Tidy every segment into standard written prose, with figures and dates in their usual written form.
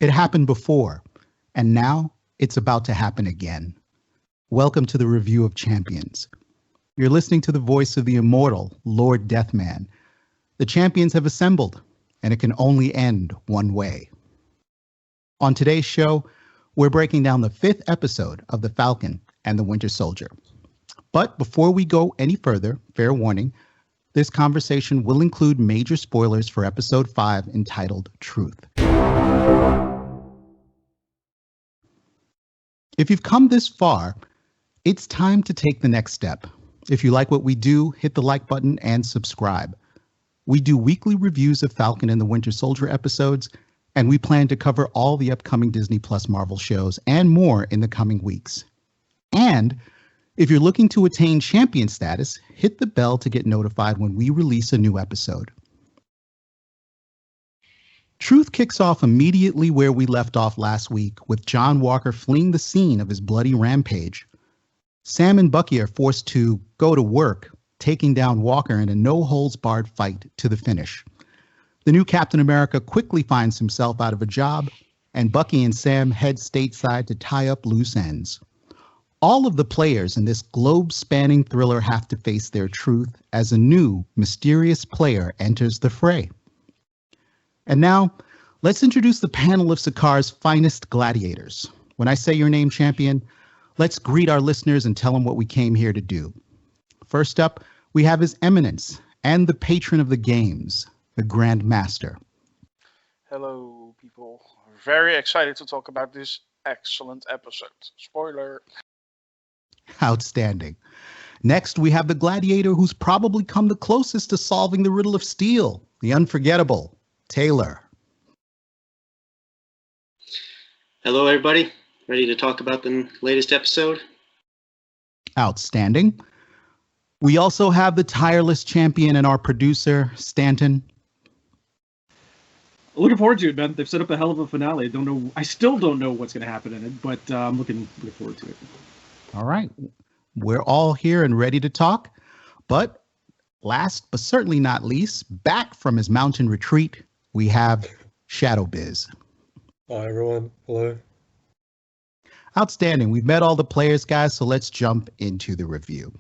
It happened before, and now it's about to happen again. Welcome to the Review of Champions. You're listening to the voice of the immortal Lord Deathman. The champions have assembled, and it can only end one way. On today's show, we're breaking down the 5th episode of The Falcon and the Winter Soldier. But before we go any further, fair warning, this conversation will include major spoilers for episode 5 entitled Truth. If you've come this far, it's time to take the next step. If you like what we do, hit the like button and subscribe. We do weekly reviews of Falcon and the Winter Soldier episodes, and we plan to cover all the upcoming Disney Plus Marvel shows and more in the coming weeks. And if you're looking to attain champion status, hit the bell to get notified when we release a new episode. Truth kicks off immediately where we left off last week, with John Walker fleeing the scene of his bloody rampage. Sam and Bucky are forced to go to work, taking down Walker in a no-holds-barred fight to the finish. The new Captain America quickly finds himself out of a job, and Bucky and Sam head stateside to tie up loose ends. All of the players in this globe-spanning thriller have to face their truth as a new, mysterious player enters the fray. And now, let's introduce the panel of Sakar's finest gladiators. When I say your name, champion, let's greet our listeners and tell them what we came here to do. First up, we have His Eminence and the patron of the games, the Grand Master. Hello, people. Very excited to talk about this excellent episode. Spoiler. Outstanding. Next, we have the gladiator who's probably come the closest to solving the riddle of steel, the unforgettable Taylor. Hello, everybody. Ready to talk about the latest episode? Outstanding. We also have the tireless champion and our producer, Stanton. Looking forward to it, man. They've set up a hell of a finale. I still don't know what's going to happen in it, but I'm looking forward to it. All right. We're all here and ready to talk. But last but certainly not least, back from his mountain retreat, we have Shadow Biz. Hi, everyone. Hello. Outstanding. We've met all the players, guys, so let's jump into the review.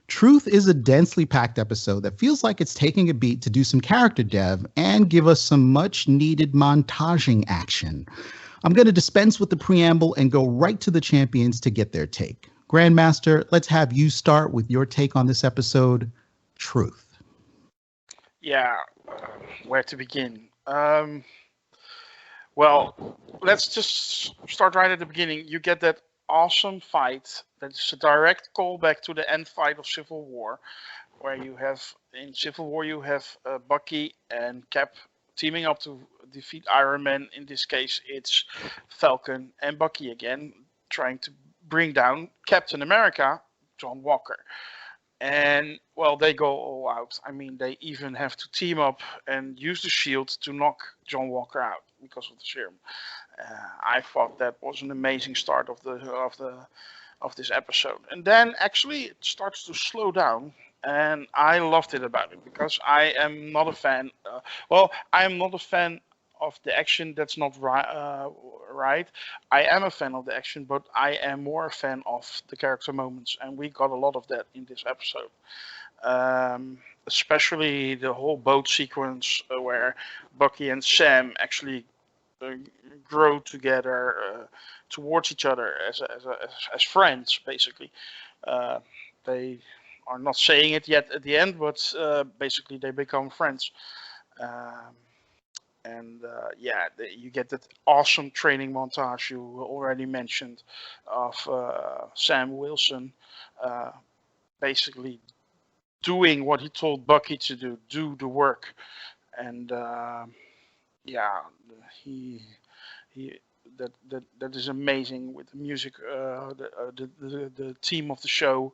Truth is a densely packed episode that feels like it's taking a beat to do some character dev and give us some much needed montaging action. I'm going to dispense with the preamble and go right to the champions to get their take. Grandmaster, let's have you start with your take on this episode, Truth. Yeah, where to begin? Well, let's just start right at the beginning. You get that awesome fight that's a direct callback to the end fight of Civil War, where you have, in Civil War, you have Bucky and Cap teaming up to defeat Iron Man. In this case, it's Falcon and Bucky again, trying to bring down Captain America, John Walker. And, well, they go all out. I mean, they even have to team up and use the shield to knock John Walker out because of the serum. I thought that was an amazing start of this episode. And then, actually, it starts to slow down. And I loved it about it because I am not a fan. I am not a fan of the action that's not right. I am a fan of the action, but I am more a fan of the character moments, and we got a lot of that in this episode. Especially the whole boat sequence where Bucky and Sam actually grow together towards each other as friends, basically. They are not saying it yet at the end, but basically they become friends. You get that awesome training montage you already mentioned of Sam Wilson basically doing what he told Bucky to do the work. And that is amazing with the music, the theme of the show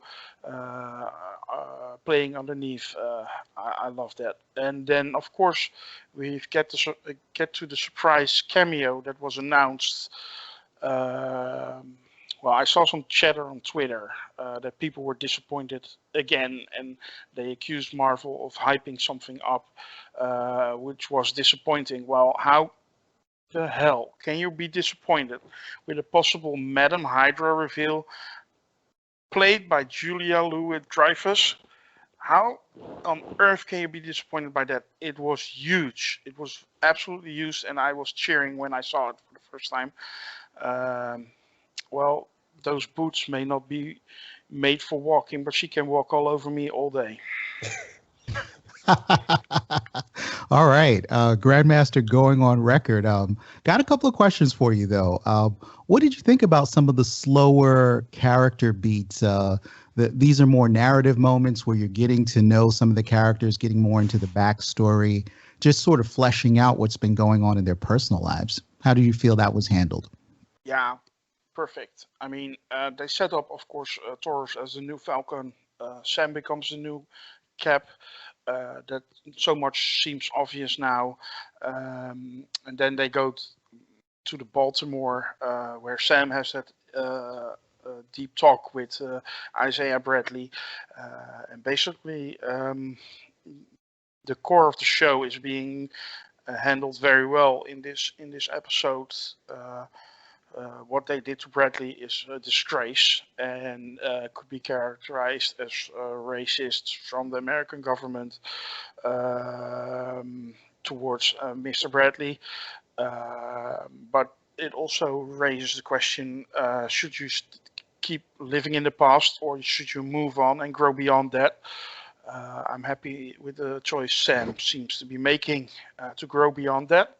playing underneath. I love that. And then of course we get to the surprise cameo that was announced. I saw some chatter on Twitter that people were disappointed again, and they accused Marvel of hyping something up, which was disappointing. Well, how the hell can you be disappointed with a possible Madam Hydra reveal played by Julia Louis-Dreyfus? How on earth can you be disappointed by that? It was huge. It was absolutely huge, and I was cheering when I saw it for the first time. Well, those boots may not be made for walking, but she can walk all over me all day. All right, Grandmaster going on record. Got a couple of questions for you though. What did you think about some of the slower character beats? These are more narrative moments where you're getting to know some of the characters, getting more into the backstory, just sort of fleshing out what's been going on in their personal lives. How do you feel that was handled? Yeah, perfect. I mean, they set up, of course, Taurus as the new Falcon. Sam becomes the new Cap. That so much seems obvious now. And then they go to the Baltimore, where Sam has that deep talk with Isaiah Bradley. And basically, the core of the show is being handled very well in this episode. What they did to Bradley is a disgrace and could be characterized as racist from the American government towards Mr. Bradley. But it also raises the question, should you keep living in the past, or should you move on and grow beyond that? I'm happy with the choice Sam seems to be making to grow beyond that.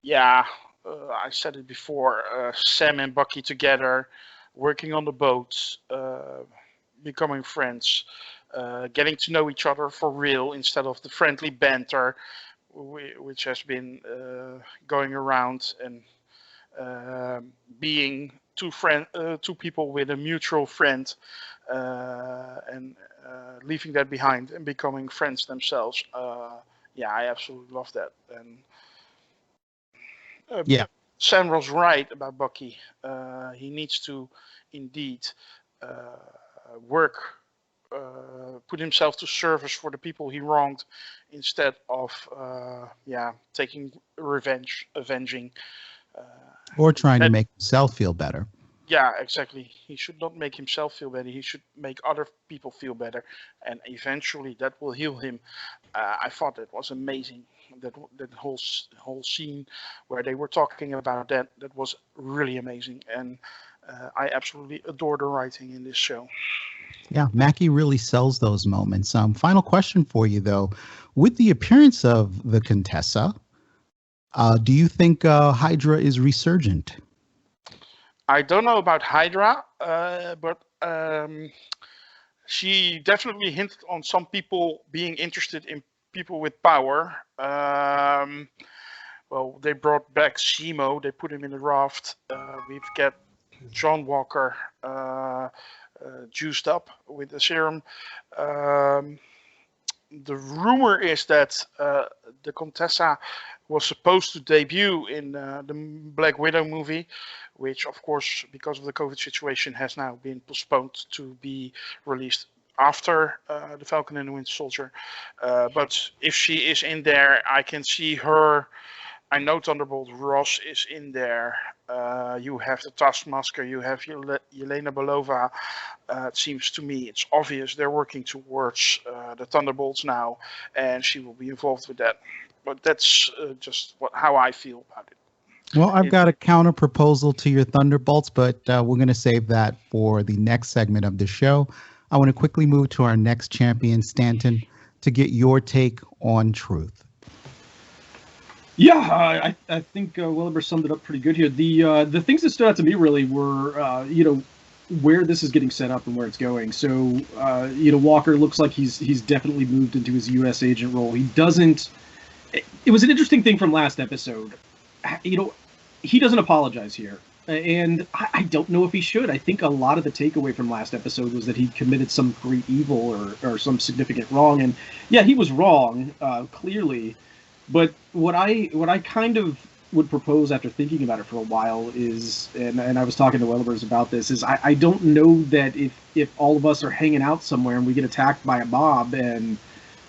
Yeah, I said it before, Sam and Bucky together, working on the boats, becoming friends, getting to know each other for real instead of the friendly banter which has been going around, and being two people with a mutual friend and leaving that behind and becoming friends themselves. Yeah, I absolutely love that. And Yeah. Sam was right about Bucky. He needs to indeed work, put himself to service for the people he wronged, instead of taking revenge, avenging. Or trying to make himself feel better. Yeah, exactly. He should not make himself feel better. He should make other people feel better, and eventually that will heal him. I thought it was amazing. That whole scene where they were talking about that was really amazing, and I absolutely adore the writing in this show. Yeah, Mackie really sells those moments. Final question for you though, with the appearance of the Contessa, do you think Hydra is resurgent? I don't know about Hydra, but she definitely hinted on some people being interested in people with power. Well, they brought back Zemo. They put him in the raft. We've got John Walker juiced up with the serum. The rumor is that the Contessa was supposed to debut in the Black Widow movie, which, of course, because of the COVID situation, has now been postponed to be released after the Falcon and the Winter Soldier. But if she is in there, I can see her. I know Thunderbolt Ross is in there. You have the Taskmaster. You have Yelena Belova. It seems to me it's obvious they're working towards the Thunderbolts now, and she will be involved with that. But that's just how I feel about it. Well, I've got a counter proposal to your Thunderbolts, but we're going to save that for the next segment of the show. I want to quickly move to our next champion, Stanton, to get your take on Truth. Yeah, I think Williber summed it up pretty good here. The things that stood out to me really were, where this is getting set up and where it's going. So, Walker looks like he's definitely moved into his U.S. agent role. He doesn't. It was an interesting thing from last episode. He doesn't apologize here, and I don't know if he should. I think a lot of the takeaway from last episode was that he committed some great evil or some significant wrong, and yeah, he was wrong, clearly. But what I kind of would propose after thinking about it for a while is, and I was talking to Welbers about this, is I don't know that if all of us are hanging out somewhere and we get attacked by a mob and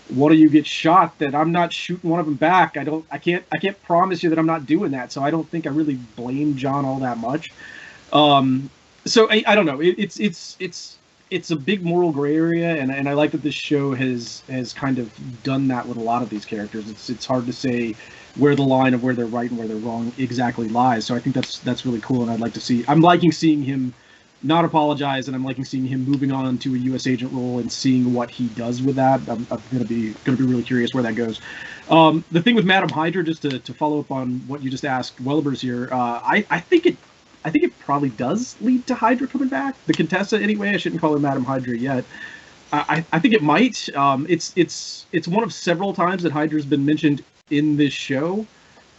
one of you gets shot, that I'm not shooting one of them back. I can't promise you that I'm not doing that. So I don't think I really blame John all that much. So I don't know. It's a big moral gray area, and I like that this show has kind of done that with a lot of these characters. It's hard to say where the line of where they're right and where they're wrong exactly lies. So I think that's really cool, and I'm liking seeing him not apologize, and I'm liking seeing him moving on to a U.S. agent role and seeing what he does with that. I'm gonna be really curious where that goes. The thing with Madam Hydra, just to follow up on what you just asked, Wellebers here, I think it probably does lead to Hydra coming back. The Contessa, anyway. I shouldn't call her Madam Hydra yet. I think it might. It's one of several times that Hydra's been mentioned in this show,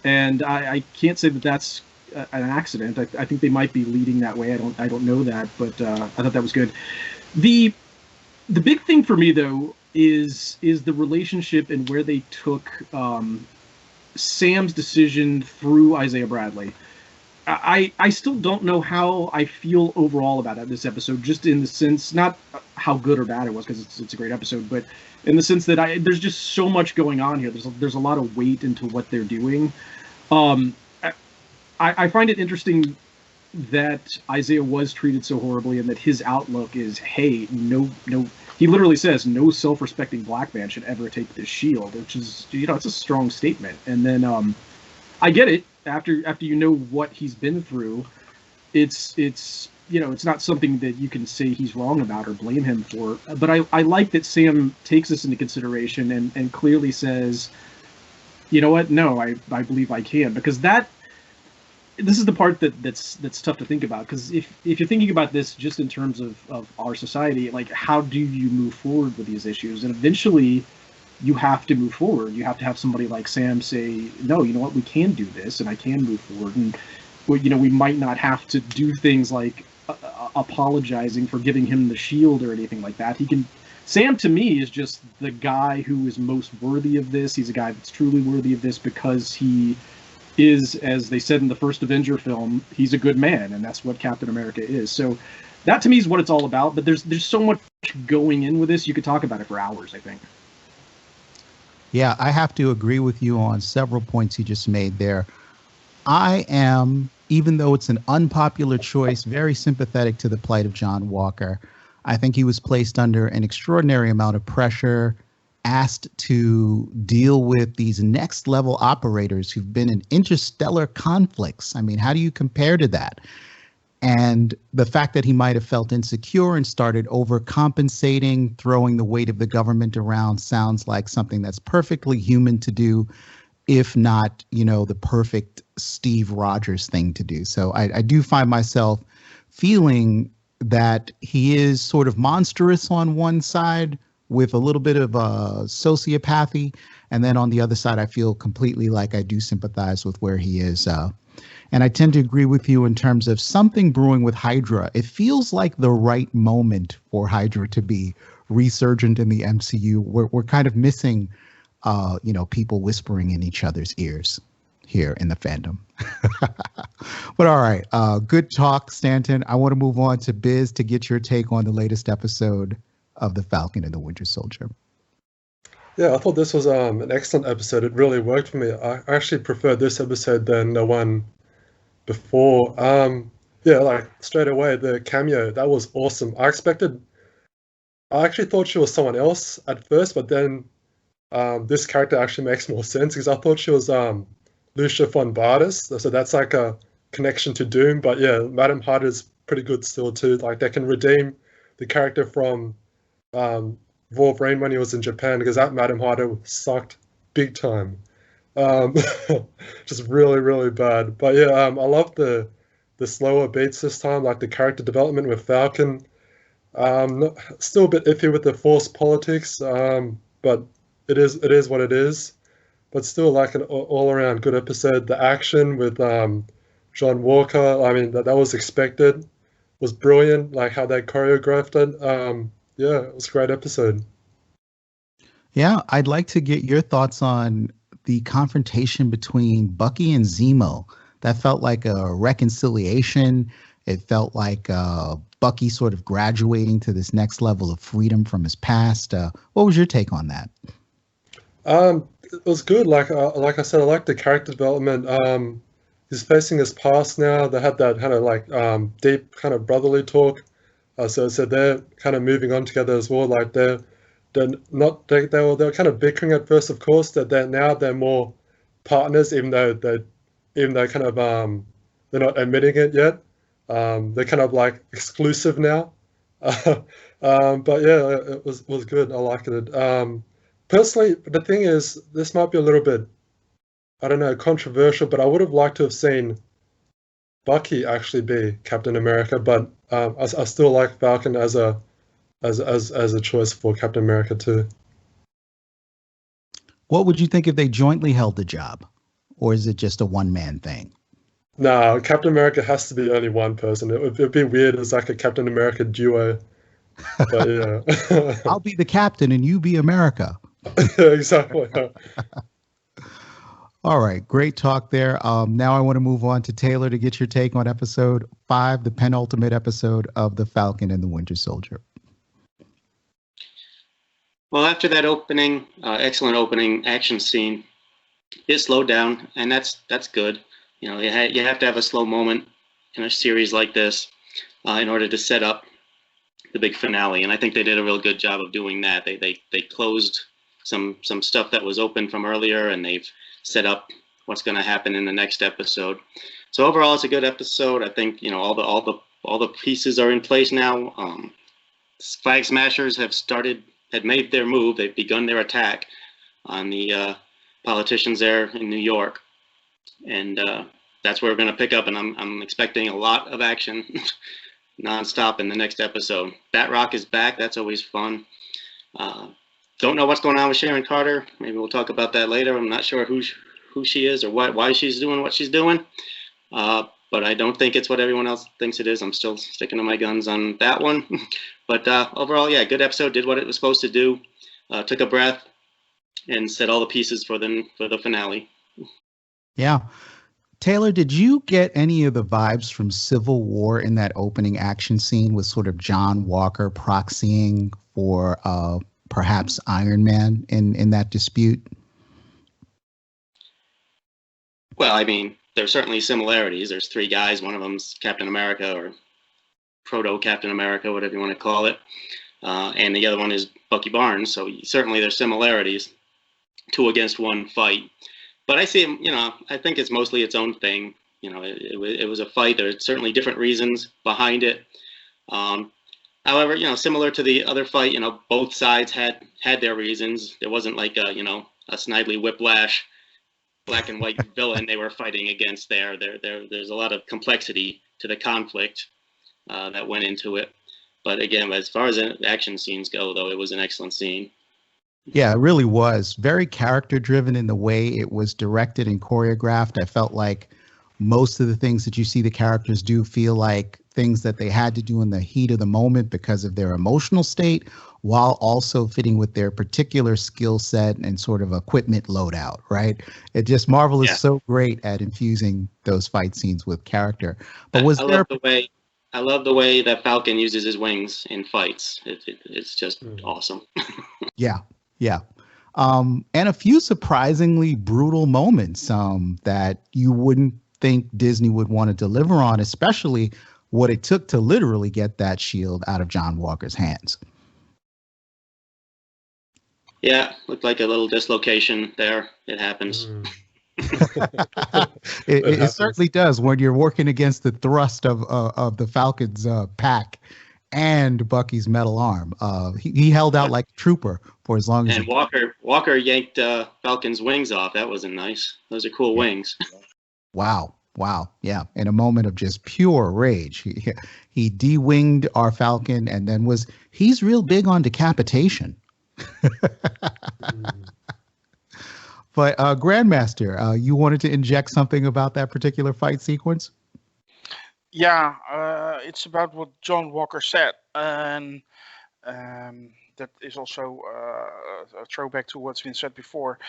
and I can't say that that's an accident. I think they might be leading that way. I don't know that, but I thought that was good. The big thing for me, though, is the relationship and where they took Sam's decision through Isaiah Bradley. I still don't know how I feel overall about this episode, just in the sense, not how good or bad it was, because it's a great episode, but in the sense that there's just so much going on here. There's a lot of weight into what they're doing. I find it interesting that Isaiah was treated so horribly, and that his outlook is, hey, no. He literally says, no self-respecting black man should ever take this shield, which is, it's a strong statement. And then I get it. After you know what he's been through, it's not something that you can say he's wrong about or blame him for. But I like that Sam takes this into consideration and clearly says, you know what? No, I believe I can, because this is the part that's tough to think about, because if you're thinking about this just in terms of our society, like, how do you move forward with these issues? And eventually you have to move forward. You have to have somebody like Sam say, no, you know what, we can do this, and I can move forward. And we might not have to do things like apologizing for giving him the shield or anything like that. Sam, to me, is just the guy who is most worthy of this. He's a guy that's truly worthy of this because he is, as they said in the first Avenger film, he's a good man, and that's what Captain America is. So that, to me, is what it's all about. But there's so much going in with this. You could talk about it for hours, I think. Yeah, I have to agree with you on several points you just made there. I am, even though it's an unpopular choice, very sympathetic to the plight of John Walker. I think he was placed under an extraordinary amount of pressure, asked to deal with these next level operators who've been in interstellar conflicts. I mean, how do you compare to that? And the fact that he might have felt insecure and started overcompensating, throwing the weight of the government around, sounds like something that's perfectly human to do, if not, the perfect Steve Rogers thing to do. So I do find myself feeling that he is sort of monstrous on one side with a little bit of sociopathy. And then on the other side, I feel completely like I do sympathize with where he is. And I tend to agree with you in terms of something brewing with Hydra. It feels like the right moment for Hydra to be resurgent in the MCU. We're kind of missing, people whispering in each other's ears here in the fandom. But all right, good talk, Stanton. I want to move on to Biz to get your take on the latest episode of The Falcon and the Winter Soldier. Yeah, I thought this was an excellent episode. It really worked for me. I actually preferred this episode than the one before. Like straight away, the cameo, that was awesome. I actually thought she was someone else at first, but then this character actually makes more sense, because I thought she was Lucia von Bardis, so that's like a connection to Doom. But yeah, Madam Hydra's pretty good still too. Like, they can redeem the character from Wolverine when he was in Japan, because that Madam Hydra sucked big time. Just really, really bad. But yeah, I love the slower beats this time, like the character development with Falcon. Still a bit iffy with the forced politics, but it is what it is. But still, like, an all-around good episode. The action with John Walker, I mean, that was expected. Was brilliant, like how they choreographed it. Yeah, it was a great episode. Yeah, I'd like to get your thoughts on the confrontation between Bucky and Zemo. That felt like a reconciliation. It felt like Bucky sort of graduating to this next level of freedom from his past. What was your take on that? It was good. Like I said, I like the character development. He's facing his past now. They had that kind of like deep kind of brotherly talk. So they're kind of moving on together as well. Like they're not they were kind of bickering at first, of course. That they're more partners, even though kind of they're not admitting it yet. They're kind of like exclusive now. But yeah, it was good. I liked it. Personally, the thing is, this might be a little bit, I don't know, controversial, but I would have liked to have seen Bucky actually be Captain America, but I still like Falcon as a choice for Captain America too. What would you think if they jointly held the job, or is it just a one-man thing? No, Captain America has to be only one person. It'd be weird as like a Captain America duo. But yeah. I'll be the captain and you be America. Yeah, exactly. All right, great talk there. Now I want to move on to Taylor to get your take on episode 5, the penultimate episode of The Falcon and the Winter Soldier. Well, after that opening, excellent opening action scene, it slowed down, and that's good. You know, you have to have a slow moment in a series like this in order to set up the big finale, and I think they did a real good job of doing that. They closed some stuff that was open from earlier, and they've set up what's going to happen in the next episode. So overall, it's a good episode. I think, you know, all the pieces are in place now. Flag Smashers had made their move. They've begun their attack on the politicians there in New York, and that's where we're going to pick up. And I'm expecting a lot of action, nonstop in the next episode. Batrock is back. That's always fun. Don't know what's going on with Sharon Carter. Maybe we'll talk about that later. I'm not sure who she is or why she's doing what she's doing. But I don't think it's what everyone else thinks it is. I'm still sticking to my guns on that one. But overall, yeah, good episode. Did what it was supposed to do. Took a breath and set all the pieces for the finale. Yeah. Taylor, did you get any of the vibes from Civil War in that opening action scene with sort of John Walker proxying for perhaps Iron Man in that dispute? Well, I mean, there's certainly similarities. There's 3 guys. One of them's Captain America or Proto-Captain America, whatever you want to call it. And the other one is Bucky Barnes. So certainly there's similarities. 2 against 1 fight. But I see, you know, I think it's mostly its own thing. You know, it was a fight. There's certainly different reasons behind it. However, you know, similar to the other fight, you know, both sides had their reasons. There wasn't like a Snidely Whiplash black and white villain they were fighting against there. There's a lot of complexity to the conflict that went into it. But again, as far as action scenes go, though, it was an excellent scene. Yeah, it really was. Very character driven in the way it was directed and choreographed. I felt like most of the things that you see the characters do feel like things that they had to do in the heat of the moment because of their emotional state, while also fitting with their particular skill set and sort of equipment loadout, right? It just Marvel is so great at infusing those fight scenes with character. But I love the way that Falcon uses his wings in fights. It's just awesome. Yeah. And a few surprisingly brutal moments that you wouldn't think Disney would want to deliver on, especially what it took to literally get that shield out of John Walker's hands. Yeah, looked like a little dislocation there. It happens. It certainly does when you're working against the thrust of the Falcon's pack and Bucky's metal arm. He held out like a trooper for as long as. And Walker yanked Falcon's wings off. That wasn't nice. Those are cool wings. Wow. Yeah. In a moment of just pure rage, he de-winged our Falcon, and then he's real big on decapitation. But Grandmaster, you wanted to inject something about that particular fight sequence? Yeah, it's about what John Walker said, and that is also a throwback to what's been said before.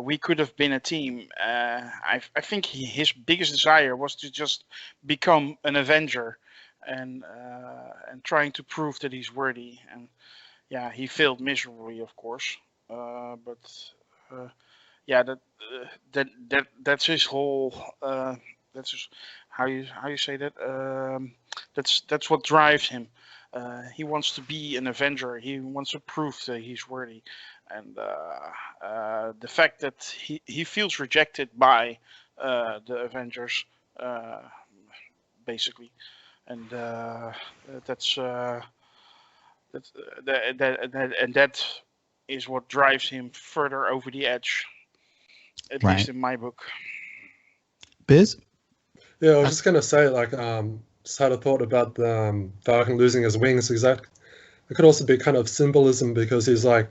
We could have been a team. I think his biggest desire was to just become an Avenger, and trying to prove that he's worthy. And yeah, he failed miserably, of course. But yeah, that's his whole. That's his, how you say that. That's what drives him. He wants to be an Avenger. He wants to prove that he's worthy, and the fact that he feels rejected by the Avengers, basically, and that is what drives him further over the edge, at least in my book. Biz? Yeah, I was just gonna say, like, just had a thought about the Falcon losing his wings. It could also be kind of symbolism, because he's like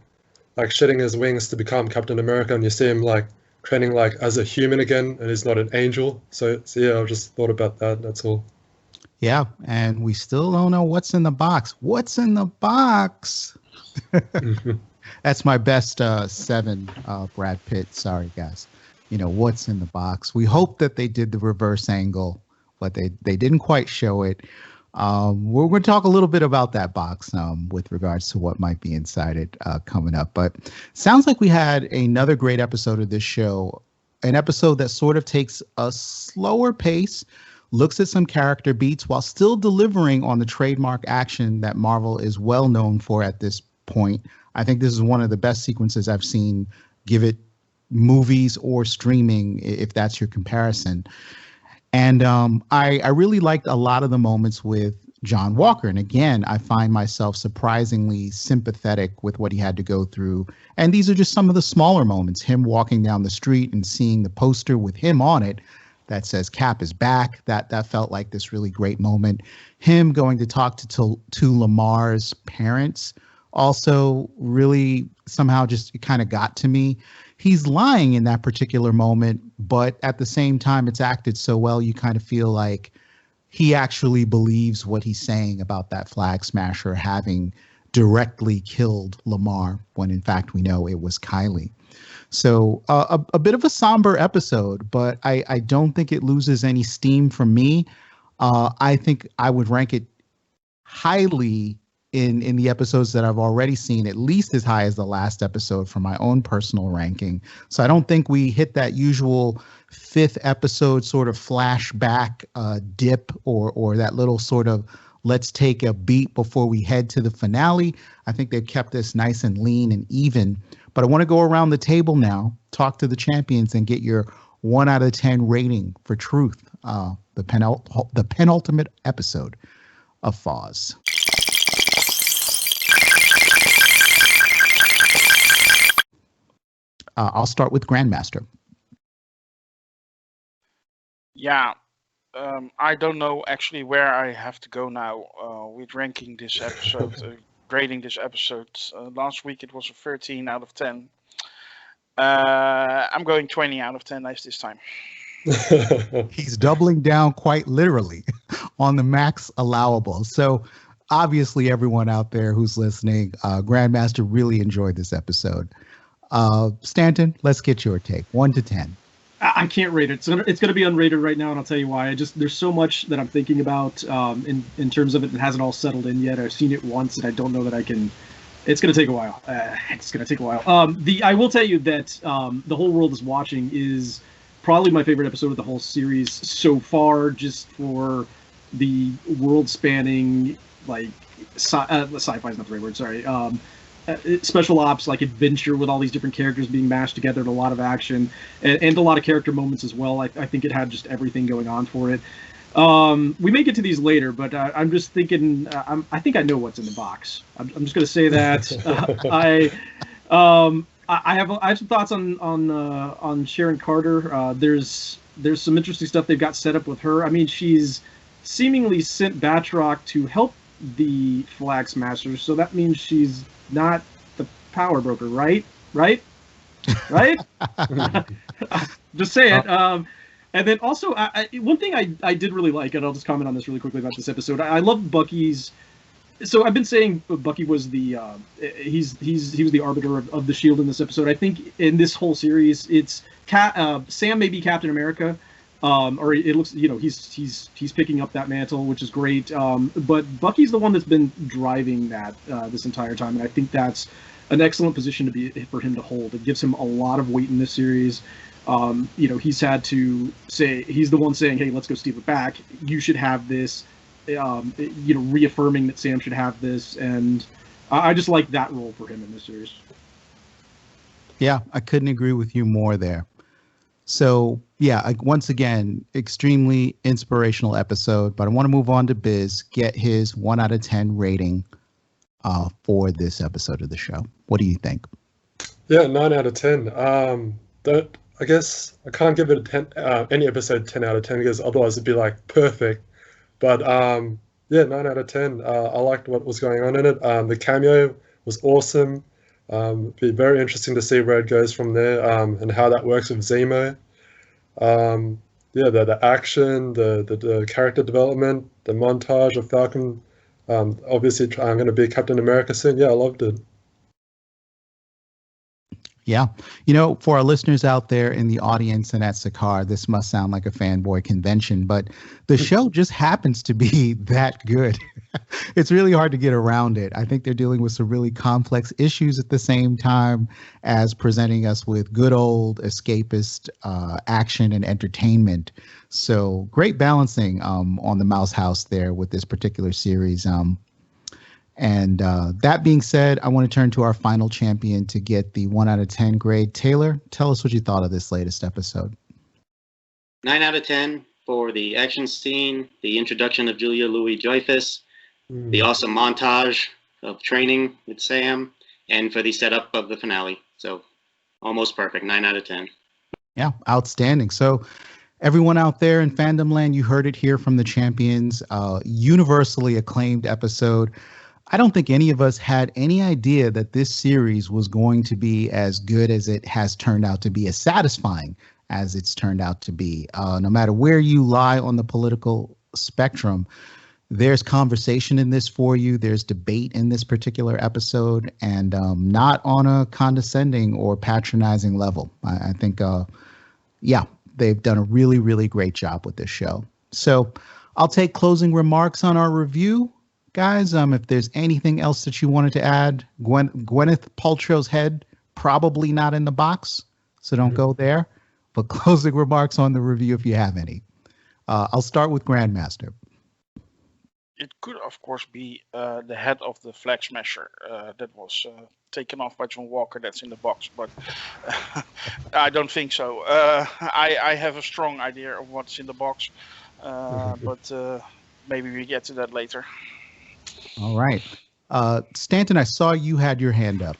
shedding his wings to become Captain America, and you see him like training like as a human again, and he's not an angel. So yeah, I just thought about that. That's all. Yeah, and we still don't know what's in the box. What's in the box? That's my best 7 Brad Pitt. Sorry, guys. What's in the box? We hope that they did the reverse angle, but they didn't quite show it. We're going to talk a little bit about that box with regards to what might be inside it coming up. But sounds like we had another great episode of this show, an episode that sort of takes a slower pace, looks at some character beats while still delivering on the trademark action that Marvel is well known for at this point. I think this is one of the best sequences I've seen, give it movies or streaming, if that's your comparison. And I really liked a lot of the moments with John Walker. And again, I find myself surprisingly sympathetic with what he had to go through. And these are just some of the smaller moments. Him walking down the street and seeing the poster with him on it that says Cap is back. That felt like this really great moment. Him going to talk to Lamar's parents also really somehow just kind of got to me. He's lying in that particular moment, but at the same time, it's acted so well, you kind of feel like he actually believes what he's saying about that flag smasher having directly killed Lamar, when in fact we know it was Kylie. So a bit of a somber episode, but I don't think it loses any steam from me. I think I would rank it highly in the episodes that I've already seen, at least as high as the last episode for my own personal ranking. So I don't think we hit that usual 5th episode sort of flashback dip or that little sort of let's take a beat before we head to the finale. I think they've kept this nice and lean and even. But I want to go around the table now, talk to the champions, and get your 1 out of 10 rating for Truth, the penultimate episode of Foz. I'll start with Grandmaster. Yeah, I don't know actually where I have to go now with ranking this episode, grading this episode. Last week it was a 13 out of 10. I'm going 20 out of 10 this time. He's doubling down quite literally on the max allowable. So obviously everyone out there who's listening, Grandmaster really enjoyed this episode. Stanton, let's get your take. 1 to 10. I can't rate it. It's going to be unrated right now, and I'll tell you why. There's so much that I'm thinking about in terms of it that hasn't all settled in yet. I've seen it once, and I don't know that I can. It's going to take a while. I will tell you that The Whole World is Watching is probably my favorite episode of the whole series so far, just for the world-spanning, like, sci-fi is not the right word, sorry. Special ops, like adventure with all these different characters being mashed together and a lot of action and a lot of character moments as well. I think it had just everything going on for it. We may get to these later, but I'm just thinking, I think I know what's in the box. I'm just going to say that. I have some thoughts on Sharon Carter. There's some interesting stuff they've got set up with her. I mean, she's seemingly sent Batroc to help the Flag Smashers, so that means she's not the power broker, right? Just say it. And then also, one thing I did really like, and I'll just comment on this really quickly about this episode. I love Bucky's. So I've been saying Bucky was the he was the arbiter of the Shield in this episode. I think in this whole series, it's Sam may be Captain America, Or it looks, he's picking up that mantle, which is great. But Bucky's the one that's been driving that this entire time, and I think that's an excellent position for him to hold. It gives him a lot of weight in this series. He's had to say, he's the one saying, "Hey, let's go steal it back. You should have this." Reaffirming that Sam should have this, and I just like that role for him in this series. Yeah, I couldn't agree with you more there. So, yeah, once again, extremely inspirational episode, but I want to move on to Biz, get his 1 out of 10 rating for this episode of the show. What do you think? Yeah, 9 out of 10. I guess I can't give it a 10, any episode 10 out of 10 because otherwise it'd be like perfect. But yeah, 9 out of 10. I liked what was going on in it. The cameo was awesome. Be very interesting to see where it goes from there, and how that works with Zemo. Yeah, the action, the character development, the montage of Falcon. Obviously, I'm going to be Captain America soon. Yeah, I loved it. Yeah. For our listeners out there in the audience and at Sakar, this must sound like a fanboy convention, but the show just happens to be that good. It's really hard to get around it. I think they're dealing with some really complex issues at the same time as presenting us with good old escapist action and entertainment. So great balancing on the Mouse House there with this particular series. And that being said, I want to turn to our final champion to get the 1 out of 10 grade. Taylor, tell us what you thought of this latest episode. 9 out of 10 for the action scene, the introduction of Julia Louis-Dreyfus, the awesome montage of training with Sam, and for the setup of the finale. So almost perfect. 9 out of 10. Yeah, outstanding. So everyone out there in fandom land, you heard it here from the champions. Universally acclaimed episode. I don't think any of us had any idea that this series was going to be as good as it has turned out to be, as satisfying as it's turned out to be. No matter where you lie on the political spectrum, there's conversation in this for you. There's debate in this particular episode, and not on a condescending or patronizing level. I think, they've done a really, really great job with this show. So I'll take closing remarks on our review. Guys, if there's anything else that you wanted to add, Gwyneth Paltrow's head, probably not in the box, so don't go there. But closing remarks on the review if you have any. I'll start with Grandmaster. It could, of course, be the head of the Flag Smasher that was taken off by John Walker that's in the box, but I don't think so. I have a strong idea of what's in the box, but maybe we get to that later. All right. Stanton, I saw you had your hand up.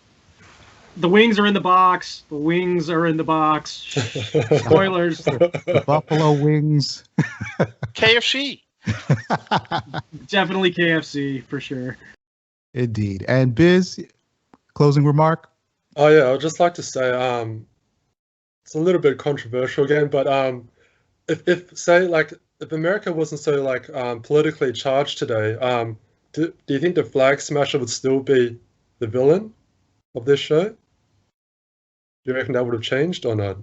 The wings are in the box. The wings are in the box. Spoilers. The buffalo wings. KFC. Definitely KFC, for sure. Indeed. And Biz, closing remark? Oh, yeah. I'd just like to say it's a little bit controversial again, but if America wasn't so politically charged today, do you think the Flag Smasher would still be the villain of this show? Do you reckon that would have changed or not?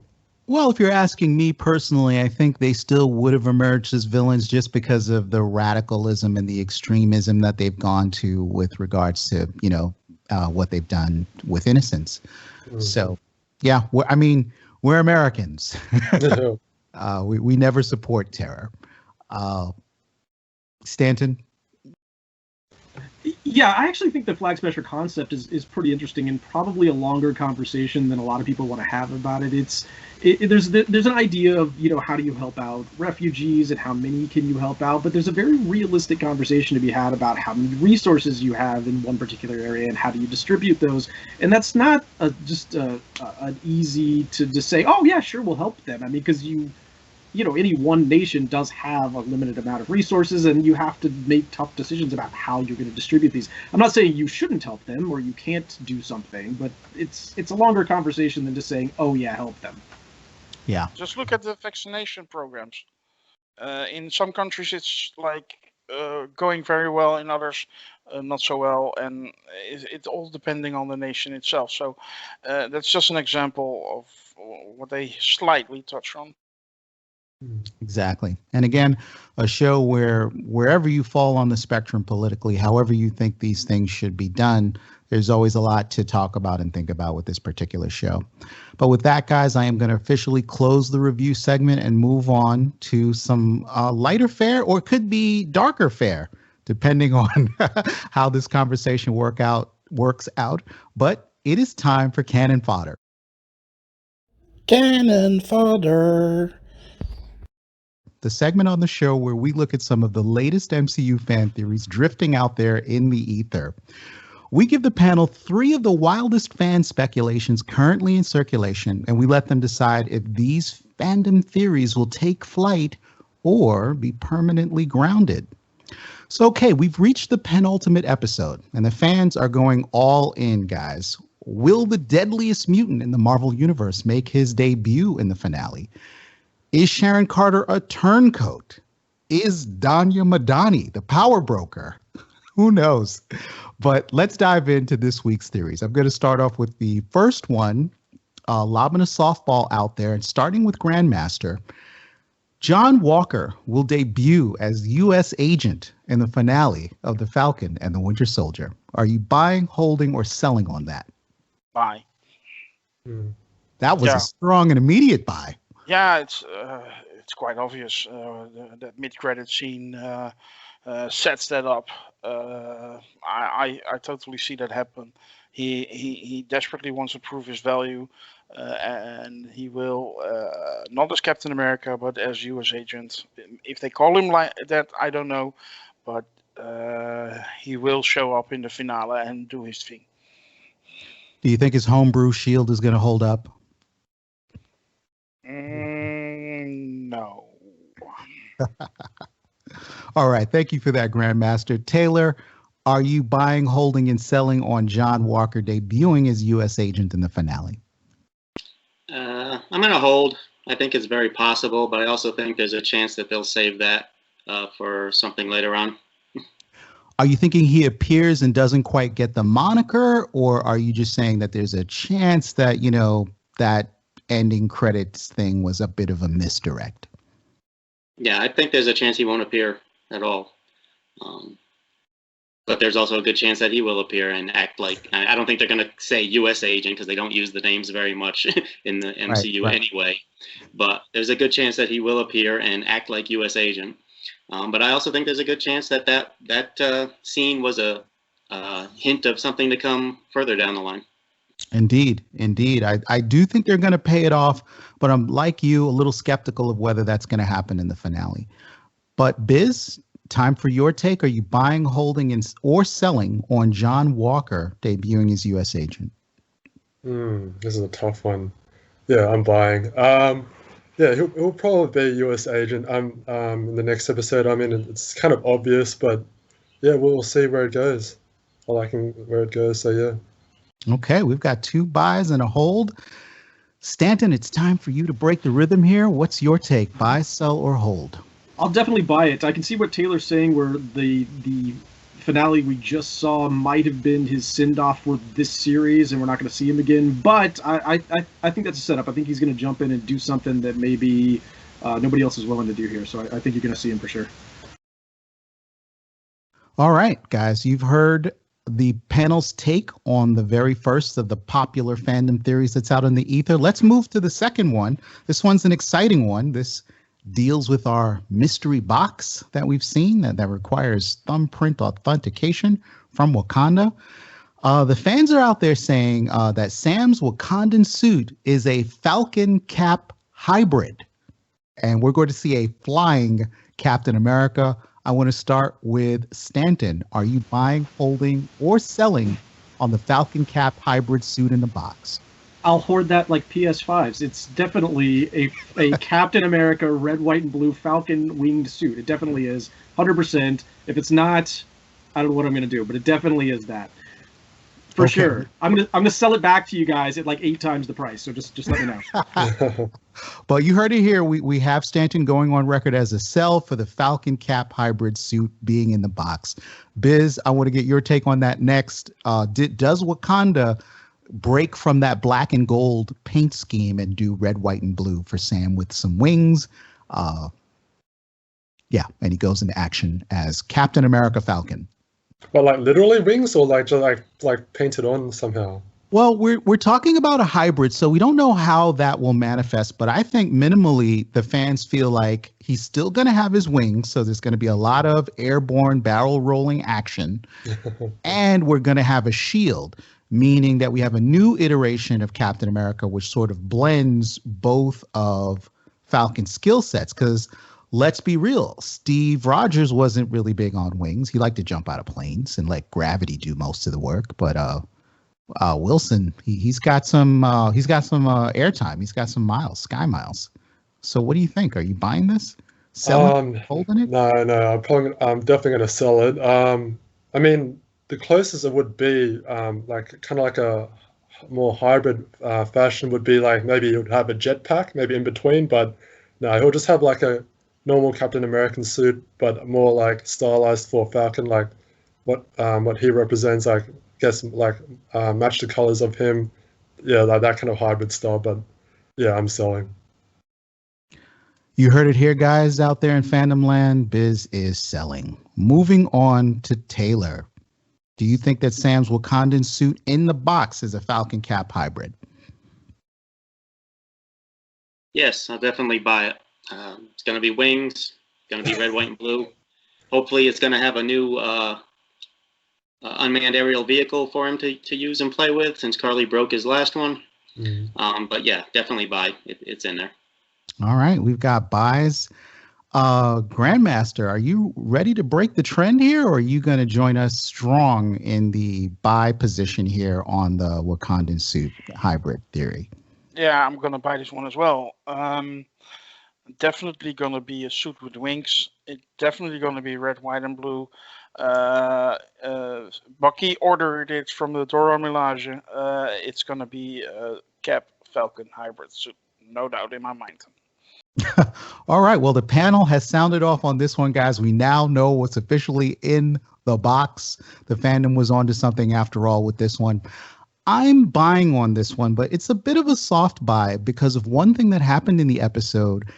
Well, if you're asking me personally, I think they still would have emerged as villains just because of the radicalism and the extremism that they've gone to with regards to, what they've done with innocence. So, yeah, we're Americans. We never support terror. Stanton? Yeah, I actually think the Flag Smasher concept is pretty interesting and probably a longer conversation than a lot of people want to have about it. There's an idea of, how do you help out refugees and how many can you help out, but there's a very realistic conversation to be had about how many resources you have in one particular area and how do you distribute those. And that's not just an easy to just say, oh yeah, sure, we'll help them. Because any one nation does have a limited amount of resources, and you have to make tough decisions about how you're going to distribute these. I'm not saying you shouldn't help them or you can't do something, but it's a longer conversation than just saying, oh yeah, help them. Yeah. Just look at the vaccination programs. In some countries, it's going very well. In others, not so well, and it's all depending on the nation itself. So that's just an example of what they slightly touch on. Exactly. And again, a show where wherever you fall on the spectrum politically, however you think these things should be done, there's always a lot to talk about and think about with this particular show. But with that, guys, I am going to officially close the review segment and move on to some lighter fare, or it could be darker fare, depending on how this conversation works out. But it is time for Canon Fodder. Canon Fodder. The segment on the show where we look at some of the latest MCU fan theories drifting out there in the ether. We give the panel 3 of the wildest fan speculations currently in circulation, and we let them decide if these fandom theories will take flight or be permanently grounded. So, okay, we've reached the penultimate episode, and the fans are going all in, guys. Will the deadliest mutant in the Marvel Universe make his debut in the finale? Is Sharon Carter a turncoat? Is Danya Madani the power broker? Who knows? But let's dive into this week's theories. I'm going to start off with the first one, lobbing a softball out there, and starting with Grandmaster. John Walker will debut as U.S. agent in the finale of The Falcon and the Winter Soldier. Are you buying, holding, or selling on that? Buy. That was a strong and immediate buy. Yeah, it's quite obvious. That mid-credit scene sets that up. I totally see that happen. He desperately wants to prove his value, and he will not as Captain America, but as U.S. agent. If they call him like that, I don't know, but he will show up in the finale and do his thing. Do you think his homebrew shield is going to hold up? No. All right. Thank you for that, Grandmaster. Taylor, are you buying, holding, and selling on John Walker debuting as U.S. agent in the finale? I'm going to hold. I think it's very possible, but I also think there's a chance that they'll save that for something later on. Are you thinking he appears and doesn't quite get the moniker, or are you just saying that there's a chance that, that ending credits thing was a bit of a misdirect? Yeah, I think there's a chance he won't appear at all. But there's also a good chance that he will appear and act like, I don't think they're going to say U.S. agent because they don't use the names very much in the MCU anyway. But there's a good chance that he will appear and act like U.S. agent. But I also think there's a good chance that scene was a hint of something to come further down the line. Indeed. I do think they're going to pay it off, but I'm like you, a little skeptical of whether that's going to happen in the finale. But Biz, time for your take. Are you buying, holding, or selling on John Walker debuting as U.S. agent? This is a tough one. Yeah, I'm buying. Yeah, he'll probably be U.S. agent. In the next episode. I mean, it's kind of obvious, but yeah, we'll see where it goes. I like where it goes. So yeah. Okay, we've got 2 buys and a hold. Stanton, it's time for you to break the rhythm here. What's your take? Buy, sell, or hold? I'll definitely buy it. I can see what Taylor's saying, where the finale we just saw might have been his send-off for this series, and we're not going to see him again. But I think that's a setup. I think he's going to jump in and do something that maybe nobody else is willing to do here. So I think you're going to see him for sure. All right, guys, you've heard the panel's take on the very first of the popular fandom theories that's out in the ether. Let's move to the second one. This one's an exciting one. This deals with our mystery box that we've seen that requires thumbprint authentication from Wakanda. The fans are out there saying that Sam's Wakandan suit is a Falcon Cap hybrid, and we're going to see a flying Captain America. I want to start with Stanton. Are you buying, holding, or selling on the Falcon Cap hybrid suit in the box? I'll hoard that like PS5s. It's definitely a Captain America red, white, and blue Falcon winged suit. It definitely is, 100%. If it's not, I don't know what I'm going to do, but it definitely is that. For sure. I'm gonna sell it back to you guys at like 8 times the price. So just let me know. But you heard it here. We have Stanton going on record as a sell for the Falcon Cap hybrid suit being in the box. Biz, I want to get your take on that next. Does Wakanda break from that black and gold paint scheme and do red, white, and blue for Sam with some wings? Uh, yeah, and he goes into action as Captain America Falcon. But like literally wings, or like just like painted on somehow? Well, we're talking about a hybrid, so we don't know how that will manifest. But I think minimally, the fans feel like he's still going to have his wings, so there's going to be a lot of airborne barrel rolling action, and we're going to have a shield, meaning that we have a new iteration of Captain America, which sort of blends both of Falcon's skill sets. Because let's be real, Steve Rogers wasn't really big on wings. He liked to jump out of planes and let gravity do most of the work, but Wilson, he's got some airtime. He's got some miles, sky miles. So what do you think? Are you buying this? Selling, holding it? No, I'm definitely going to sell it. I mean, the closest it would be, like kind of like a more hybrid fashion would be like maybe he would have a jetpack, maybe in between. But no, he'll just have like a normal Captain American suit, but more like stylized for Falcon, like what he represents. Like guess like match the colors of him, yeah, like that kind of hybrid style. But yeah, I'm selling. You heard it here, guys, out there in fandom land. Biz is selling. Moving on to Taylor. Do you think that Sam's Wakandan suit in the box is a Falcon Cap hybrid? Yes, I'll definitely buy it. It's going to be wings, going to be red, white, and blue. Hopefully it's going to have a new unmanned aerial vehicle for him to use and play with, since Carly broke his last one. But yeah, definitely buy. It's in there. All right, we've got buys. Grandmaster, are you ready to break the trend here, or are you going to join us strong in the buy position here on the Wakandan suit hybrid theory? Yeah, I'm going to buy this one as well. Definitely going to be a suit with wings. It's definitely going to be red, white, and blue. Bucky ordered it from the Dora Milaje. It's going to be a Cap Falcon hybrid suit, no doubt in my mind. All right. Well, the panel has sounded off on this one, guys. We now know what's officially in the box. The fandom was onto something after all with this one. I'm buying on this one, but it's a bit of a soft buy because of one thing that happened in the episode.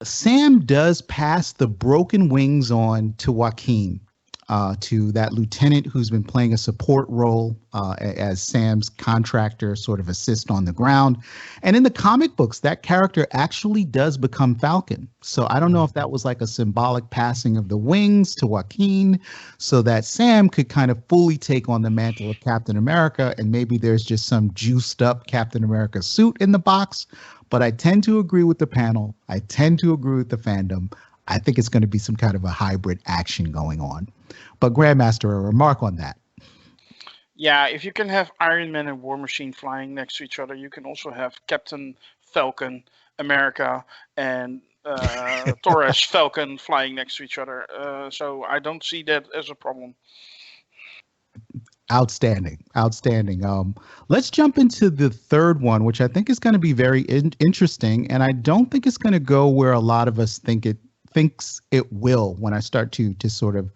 Sam does pass the broken wings on to Joaquin, to that lieutenant who's been playing a support role as Sam's contractor, sort of assist on the ground. And in the comic books, that character actually does become Falcon. So I don't know if that was like a symbolic passing of the wings to Joaquin so that Sam could kind of fully take on the mantle of Captain America. And maybe there's just some juiced up Captain America suit in the box. But I tend to agree with the panel. I tend to agree with the fandom. I think it's going to be some kind of a hybrid action going on. But Grandmaster, a remark on that. Yeah, if you can have Iron Man and War Machine flying next to each other, you can also have Captain Falcon America and Torres Falcon flying next to each other. So I don't see that as a problem. Outstanding. Let's jump into the third one, which I think is going to be very interesting. And I don't think it's going to go where a lot of us thinks it will when I start to sort of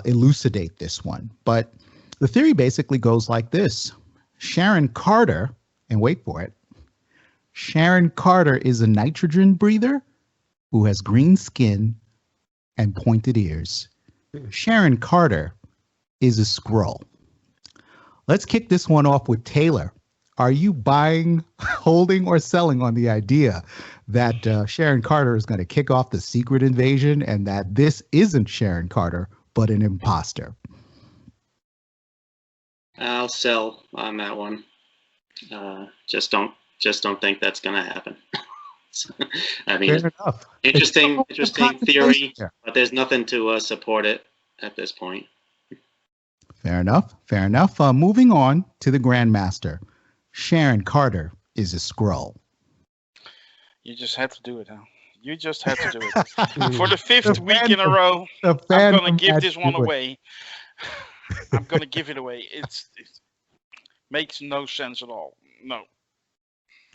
elucidate this one. But the theory basically goes like this. Sharon Carter, and wait for it, Sharon Carter is a nitrogen breather who has green skin and pointed ears. Sharon Carter is a Skrull. Let's kick this one off with Taylor. Are you buying, holding, or selling on the idea that Sharon Carter is going to kick off the secret invasion and that this isn't Sharon Carter, but an imposter? I'll sell on that one. Just don't think that's going to happen. I mean, fair enough. Interesting theory, but there's nothing to support it at this point. Fair enough. Moving on to the Grandmaster. Sharon Carter is a Skrull. You just had to do it, huh? You just had to do it. For the fifth week in a row, I'm going to give this one away. I'm going to give it away. It makes no sense at all. No.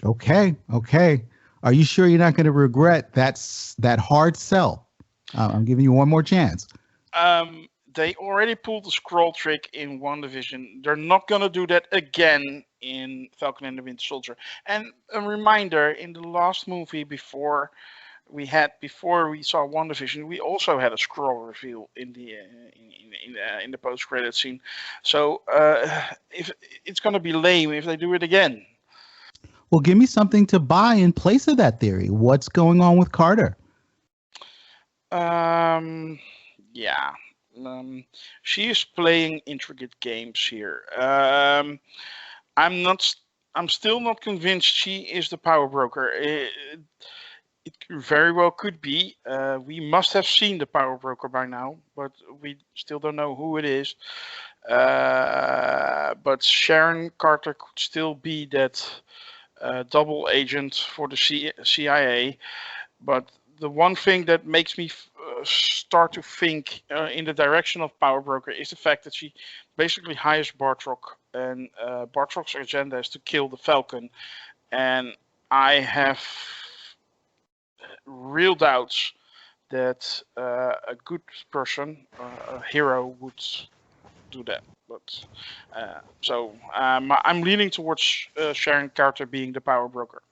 Okay. Are you sure you're not going to regret that hard sell? I'm giving you one more chance. They already pulled the Skrull trick in WandaVision. They're not going to do that again in Falcon and the Winter Soldier. And a reminder, in the last movie before we had before we saw WandaVision, we also had a scroll reveal in the in the post-credit scene. So if it's gonna be lame if they do it again. Well, give me something to buy in place of that theory. What's going on with Carter? Yeah. She is playing intricate games here. I'm still not convinced she is the power broker. It very well could be. We must have seen the power broker by now, but we still don't know who it is. But Sharon Carter could still be that double agent for the CIA. But the one thing that makes me start to think in the direction of power broker is the fact that she basically hires Bartrock, and Bartrock's agenda is to kill the Falcon. And I have real doubts that a good person, a hero, would do that. But so I'm leaning towards Sharon Carter being the power broker.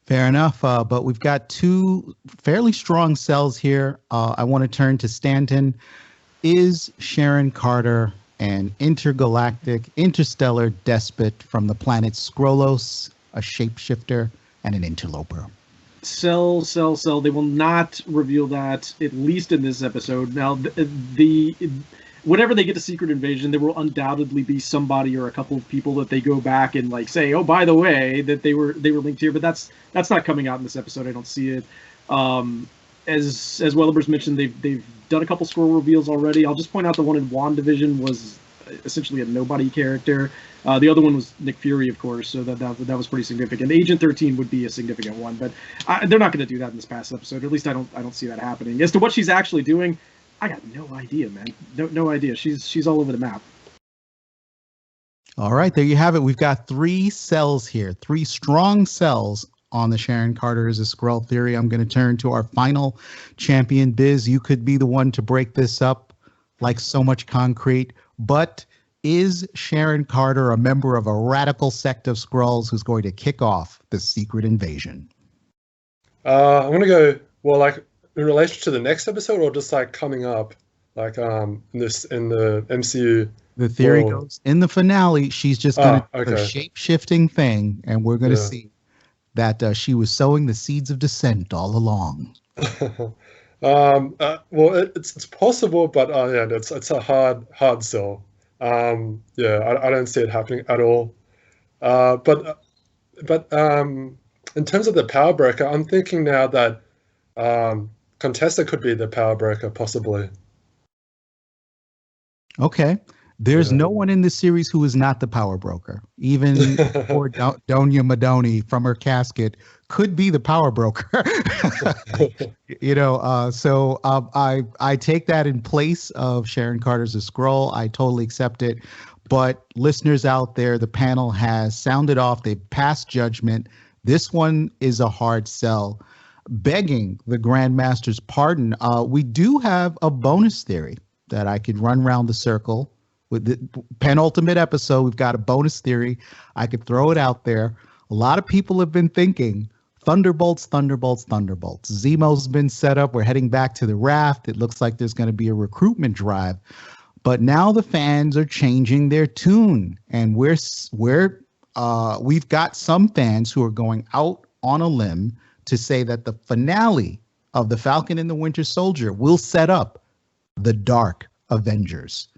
Fair enough, but we've got two fairly strong cells here. I want to turn to Stanton. Is Sharon Carter an interstellar despot from the planet Skrolos, a shapeshifter, and an interloper? Cell. They will not reveal that, at least in this episode. Now, whenever they get to Secret Invasion, there will undoubtedly be somebody or a couple of people that they go back and like say, oh, by the way, that they were linked here. But that's not coming out in this episode. I don't see it. As Welliber's mentioned, they've done a couple scroll reveals already. I'll just point out the one in WandaVision was essentially a nobody character. The other one was Nick Fury, of course, so that was pretty significant. Agent 13 would be a significant one, but they're not going to do that in this past episode. At least I don't see that happening. As to what she's actually doing, I got no idea, man. No idea. She's all over the map. All right, there you have it. We've got three cells here, three strong cells on the Sharon Carter is a Skrull theory. I'm going to turn to our final champion, Biz. You could be the one to break this up like so much concrete, but is Sharon Carter a member of a radical sect of Skrulls who's going to kick off the secret invasion? I'm going to go, well, like in relation to the next episode or just like coming up, like in the MCU? The theory goes in the finale, she's just going to do a shape-shifting thing, and we're going to see that she was sowing the seeds of dissent all along. Well, it's possible, but it's a hard sell. I don't see it happening at all. But in terms of the power broker, I'm thinking now that Contessa could be the power broker, possibly. Okay. There's no one in this series who is not the power broker. Even poor Donya Madoni from her casket could be the power broker. So I take that in place of Sharon Carter's a Skrull. I totally accept it. But listeners out there, the panel has sounded off. They've passed judgment. This one is a hard sell. Begging the Grandmaster's pardon, we do have a bonus theory that I could run around the circle. With the penultimate episode, we've got a bonus theory. I could throw it out there. A lot of people have been thinking Thunderbolts. Zemo's been set up. We're heading back to the raft. It looks like there's going to be a recruitment drive. But now the fans are changing their tune. And we've got some fans who are going out on a limb to say that the finale of The Falcon and the Winter Soldier will set up the Dark Avengers.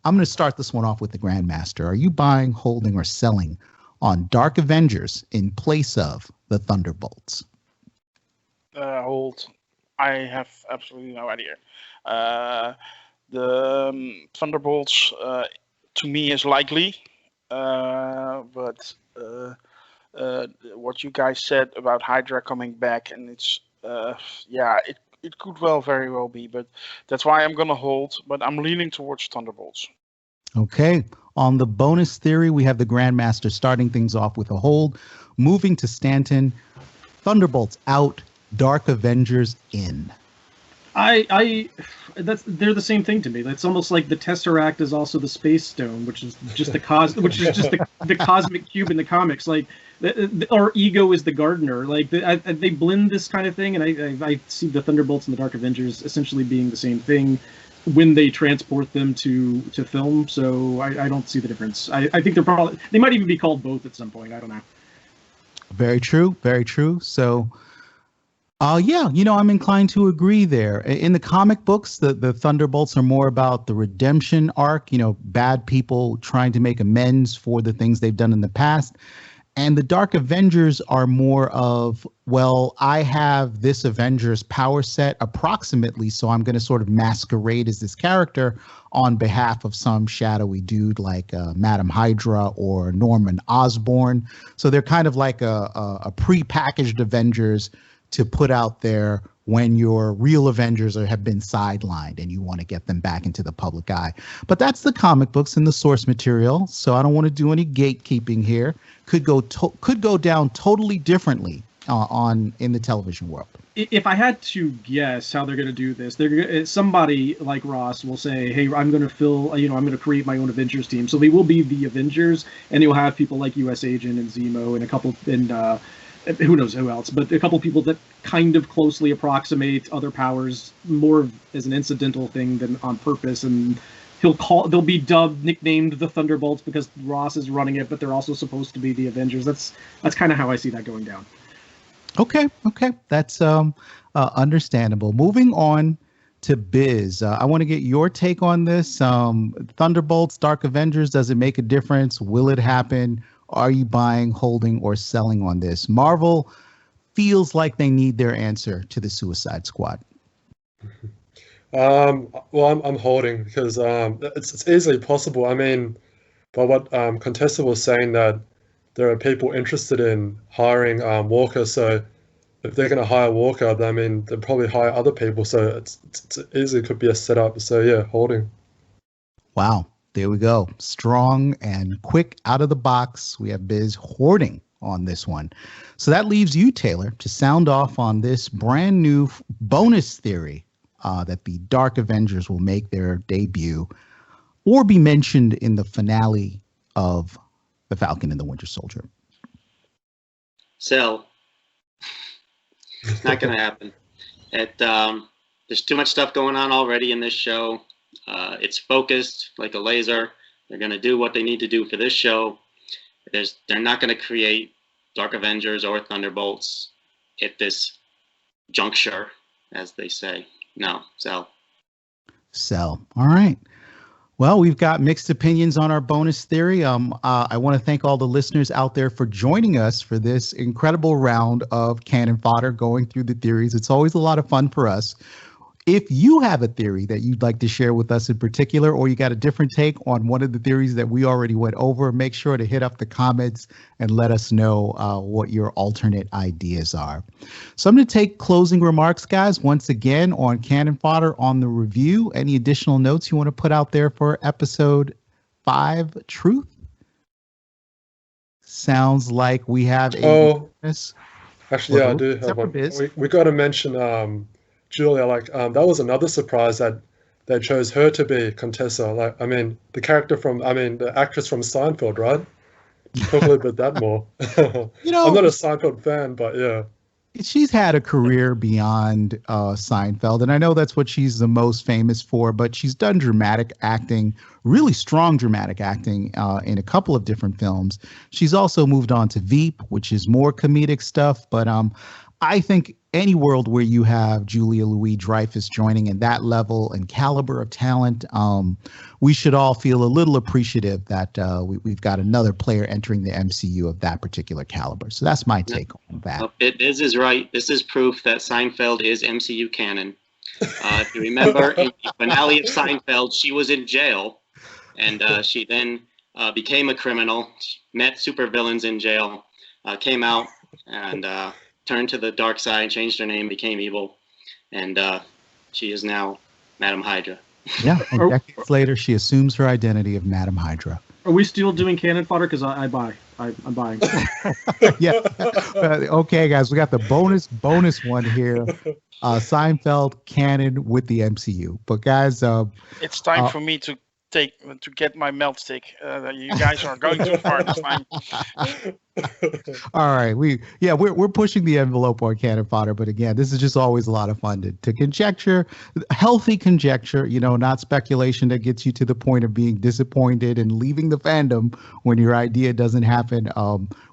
I'm going to start this one off with the Grandmaster. Are you buying, holding, or selling on Dark Avengers in place of the Thunderbolts? Hold. I have absolutely no idea. The Thunderbolts, to me, is likely. But what you guys said about Hydra coming back, and it's, it could very well be, but that's why I'm going to hold, but I'm leaning towards Thunderbolts. Okay. On the bonus theory, we have the Grandmaster starting things off with a hold, moving to Stanton. Thunderbolts out, Dark Avengers in. They're the same thing to me. That's almost like the Tesseract is also the Space Stone, which is just the cosmic cube in the comics. Like, or Ego is the gardener. Like, they blend this kind of thing, and I see the Thunderbolts and the Dark Avengers essentially being the same thing when they transport them to film. So I don't see the difference. I think they might even be called both at some point. I don't know. Very true. Very true. So. Yeah, I'm inclined to agree there. In the comic books, the Thunderbolts are more about the redemption arc, bad people trying to make amends for the things they've done in the past. And the Dark Avengers are more of, well, I have this Avengers power set approximately, so I'm going to sort of masquerade as this character on behalf of some shadowy dude like Madam Hydra or Norman Osborn. So they're kind of like a pre-packaged Avengers to put out there when your real Avengers have been sidelined and you want to get them back into the public eye. But that's the comic books and the source material, so I don't want to do any gatekeeping here. Could go down totally differently in the television world. If I had to guess how they're going to do this, somebody like Ross will say, "Hey, I'm going to create my own Avengers team." So they will be the Avengers, and you'll have people like U.S. Agent and Zemo and a couple who knows who else, but a couple people that kind of closely approximate other powers more as an incidental thing than on purpose. And they'll be nicknamed the Thunderbolts because Ross is running it, but they're also supposed to be the Avengers. That's kind of how I see that going down. Okay, that's understandable. Moving on to Biz, I want to get your take on this. Thunderbolts, Dark Avengers, does it make a difference? Will it happen? Are you buying, holding, or selling on this? Marvel feels like they need their answer to the Suicide Squad. Well, I'm holding because it's easily possible. I mean, by what Contessa was saying, that there are people interested in hiring Walker. So if they're going to hire Walker, I mean, they'll probably hire other people. So it's easily could be a setup. So yeah, holding. Wow. There we go. Strong and quick out of the box. We have Biz hoarding on this one. So that leaves you, Taylor, to sound off on this brand new bonus theory that the Dark Avengers will make their debut or be mentioned in the finale of The Falcon and the Winter Soldier. Sell. It's not going to happen. There's too much stuff going on already in this show. It's focused like a laser. They're going to do what they need to do for this show. They're not going to create Dark Avengers or Thunderbolts at this juncture, as they say. No, sell. Sell. All right. Well, we've got mixed opinions on our bonus theory. I want to thank all the listeners out there for joining us for this incredible round of Canon Fodder, going through the theories. It's always a lot of fun for us. If you have a theory that you'd like to share with us in particular, or you got a different take on one of the theories that we already went over, make sure to hit up the comments and let us know what your alternate ideas are. So I'm going to take closing remarks, guys, once again on Canon Fodder on the review. Any additional notes you want to put out there for episode 5, Truth? Sounds like we have a... Actually, yeah, I do have one. We got to mention... Julia, that was another surprise that they chose her to be Contessa. The actress from Seinfeld, right? Talk a little bit that more. I'm not a Seinfeld fan, but yeah. She's had a career beyond Seinfeld, and I know that's what she's the most famous for, but she's done dramatic acting, really strong dramatic acting in a couple of different films. She's also moved on to Veep, which is more comedic stuff, but I think any world where you have Julia Louis-Dreyfus joining in that level and caliber of talent, we should all feel a little appreciative that we've got another player entering the MCU of that particular caliber. So that's my take on that. Well, Biz is right. This is proof that Seinfeld is MCU canon. If you remember, in the finale of Seinfeld, she was in jail, and she then became a criminal, met supervillains in jail, came out, and... turned to the dark side, changed her name, became evil, and she is now Madam Hydra. Yeah, and decades later, she assumes her identity of Madam Hydra. Are we still doing Canon Fodder? Because I buy. I'm buying. Yeah. Okay, guys, we got the bonus one here. Seinfeld canon with the MCU. But guys, it's time for me to get my melt stick. You guys are going too far this time. All right, we're pushing the envelope on Canon Fodder, but again, this is just always a lot of fun to conjecture, healthy conjecture, not speculation that gets you to the point of being disappointed and leaving the fandom when your idea doesn't happen.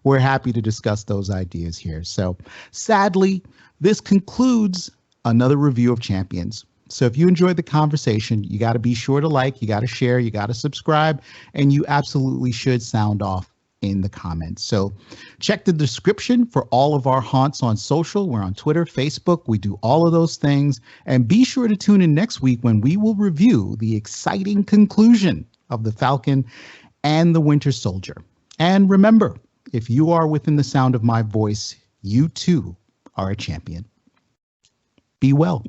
We're happy to discuss those ideas here. So sadly, this concludes another review of Champions. So if you enjoyed the conversation, you got to be sure to like, you got to share, you got to subscribe, and you absolutely should sound off in the comments. So check the description for all of our haunts on social. We're on Twitter, Facebook. We do all of those things. And be sure to tune in next week when we will review the exciting conclusion of the Falcon and the Winter Soldier. And remember, if you are within the sound of my voice, you too are a champion. Be well.